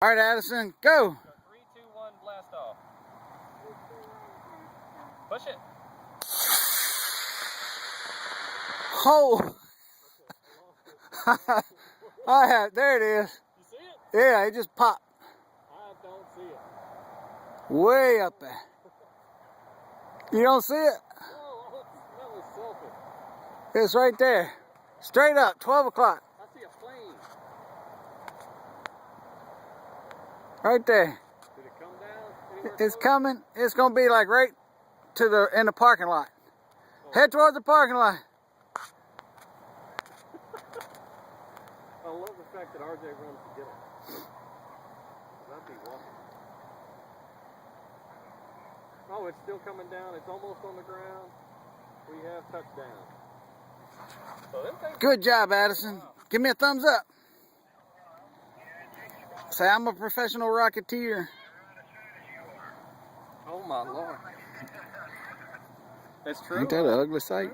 All right, Addison, go. 3, 2, 1, blast off. Push it. Oh. I have. There it is. You see it? Yeah, it just popped. I don't see it. Way up there. You don't see it? Oh, that was sulfur. It's right there. Straight up, 12 o'clock. I see a plane. Right there. Did it come down anywhere It's close? coming. It's going to be like right to in the parking lot. Oh. Head towards the parking lot. I love the fact that RJ runs to get it. I'd be walking. Oh, it's still coming down. It's almost on the ground. We have touchdown. So Good job, Addison. Give me a thumbs up. Say, I'm a professional rocketeer. Oh my Lord. That's true. Ain't that an ugly sight?